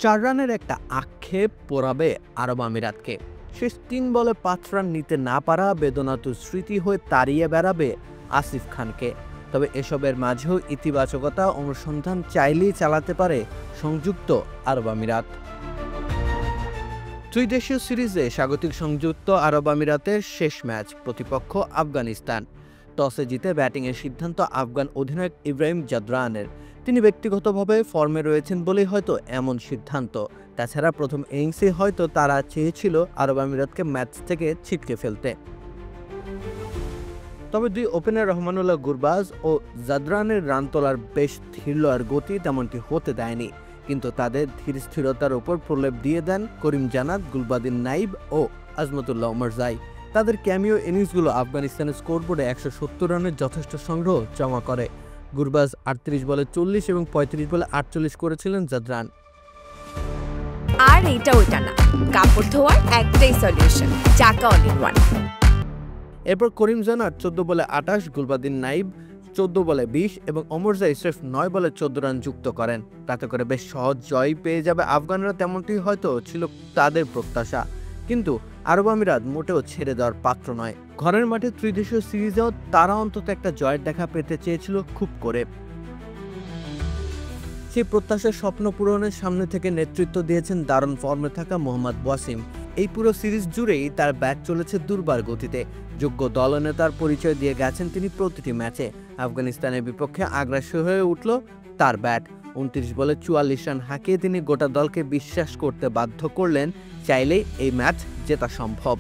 4 রানের একটা আক্ষেপ পোড়াবে আরব আমিরাতকে। শেষ 3 বলে 5 রান নিতে না পারা বেদনাতুর স্মৃতি হয়ে তাড়িয়ে বেড়াবে আসিফ খানকে। তবে এসবের মাঝেও ইতিবাচকতা অনুসন্ধান চাইলেই চালাতে পারে সংযুক্ত আরব আমিরাত। ত্রিদেশীয় সিরিজে স্বাগতিক সংযুক্ত আরব আমিরাতের শেষ ম্যাচ, প্রতিপক্ষ আফগানিস্তান। টসে জিতে ব্যাটিংয়ের সিদ্ধান্ত আফগান অধিনায়ক ইব্রাহিম জাদরানের। তিনি ব্যক্তিগতভাবে ফর্মে রয়েছেন বলেই হয়তো এমন সিদ্ধান্ত। তাছাড়া প্রথম ইনিংসে হয়তো তারা চেয়েছিল আরব আমিরাতকে ম্যাচ থেকে ছিটকে ফেলতে। তবে দুই ওপেনার রহমানুল্লাহ গুরবাজ ও জাদরানের রান তোলার বেশ ধীর আর গতি তেমনটি হতে দেয়নি, কিন্তু তাদের ধীর স্থিরতার ওপর প্রলেপ দিয়ে দেন করিম জানাত, গুলবাদিন নাইব ও আজমতুল্লাহ ওমরজাই। তাদের ক্যামিও ইনিংসগুলো আফগানিস্তানের স্কোরবোর্ডে 170 রানের যথেষ্ট সংগ্রহ জমা করে। গুরবাজ 38 বলে 40 এবং 35 বলে 48 করেছিলেন জাদরান। আর এটা ওইটা না, কাপড় ধোয়ার একটাই সলিউশন, চাকা অল ইন ওয়ান। এরপর করিম জানাত 14 বলে 28, গুলবাদিন নাইব 14 বলে 20 এবং ওমরজাই সির্ফ 9 বলে 14 রান যুক্ত করেন। তাতে করে বেশ সহজ জয় পেয়ে যাবে আফগানরা, তেমনটি হয়তো ছিল তাদের প্রত্যাশা। কিন্তু আরব আমিরাত মোটেও ছেড়ে দেওয়ার পাত্র নয়। ঘরের মাঠে ত্রিদেশীয় সিরিজেও তারা অন্তত একটা জয়ের দেখা পেতে চেয়েছিল খুব করে। সেই প্রত্যাশার স্বপ্ন পূরণের সামনে থেকে নেতৃত্ব দিয়েছেন দারুণ ফর্মে থাকা মোহাম্মদ ওয়াসিম। এই পুরো সিরিজ জুড়েই তার ব্যাট চলেছে দুর্বার গতিতে। যোগ্য দলনেতার পরিচয় দিয়ে গেছেন তিনি প্রতিটি ম্যাচে। আফগানিস্তানের বিপক্ষে আগ্রাসী হয়ে উঠল তার ব্যাট। 29 বলে 44 রান হাঁকিয়ে তিনি গোটা দলকে বিশ্বাস করতে বাধ্য করলেন চাইলেই এই ম্যাচ জেতা সম্ভব।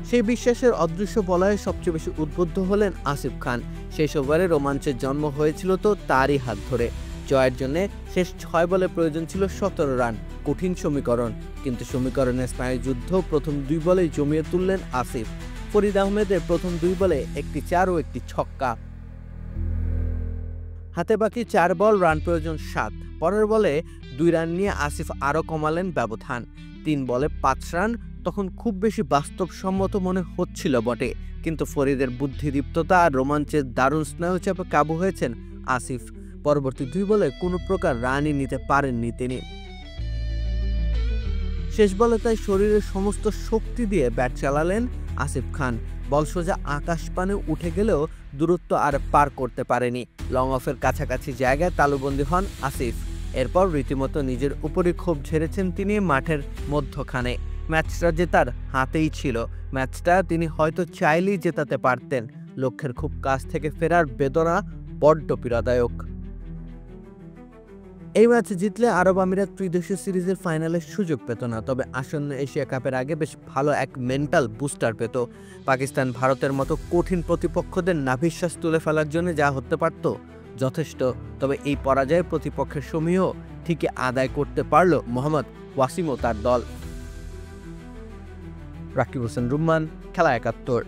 সেই বিশ্বাসের অদৃশ্য বলয়ে সবচেয়ে বেশি উদ্বুদ্ধ হলেন আসিফ খান। শেষ ওভারে রোমাঞ্চের জন্ম হয়েছিল তো তারই হাত ধরে। জয়ের জন্য শেষ 6 বলে প্রয়োজন ছিল 17 রান, কঠিন সমীকরণ, কিন্তু সমীকরণের স্নায়ুযুদ্ধ প্রথম 2 বলেই জমিয়ে তুললেন আসিফ। ফরিদ আহমেদের প্রথম 2 বলে একটি 4 ও একটি ছক্কা। হাতে বাকি 4 বল, রান প্রয়োজন 7। পরের বলে 2 রান নিয়ে আসিফ আরও কমালেন ব্যবধান। 3 বলে 5 রান তখন খুব বেশি বাস্তবসম্মত মনে হচ্ছিল বটে, কিন্তু ফরিদের বুদ্ধিদীপ্ততা আর রোমাঞ্চের দারুণ স্নায়ুচাপে কাবু হয়েছেন আসিফ। পরবর্তী 2 বলে কোনো প্রকার রানই নিতে পারেননি তিনি। শেষ বলে তাই শরীরের সমস্ত শক্তি দিয়ে ব্যাট চালালেন আসিফ খান। বল সোজা আকাশ পানে উঠে গেলেও দূরত্ব আর পার করতে পারেনি। লং অফের কাছাকাছি জায়গায় তালুবন্দী হন আসিফ। এরপর রীতিমতো নিজের উপরই ক্ষোভ ঝেড়েছেন তিনি মাঠের মধ্যখানে। ম্যাচটা জেতার হাতেই ছিল। ম্যাচটা তিনি হয়তো চাইলেই জেতাতে পারতেন। লক্ষ্যের খুব কাছ থেকে ফেরার বেদনা বড্ড পীড়াদায়ক। এই ম্যাচ জিতলে আরব আমিরাত ত্রিদেশীয় সিরিজের ফাইনালের সুযোগ পেত না, তবে আসন্ন এশিয়া কাপের আগে বেশ ভালো এক মেন্টাল বুস্টার পেত। পাকিস্তান, ভারতের মতো কঠিন প্রতিপক্ষদের নাভিশ্বাস তুলে ফেলার জন্য যা হতে পারত যথেষ্ট। তবে এই পরাজয়ের প্রতিপক্ষের সমীহ ঠিকই আদায় করতে পারল মোহাম্মদ ওয়াসিম ও তার দল। রাকিব হোসেন রুম্মান, খেলা ৭১।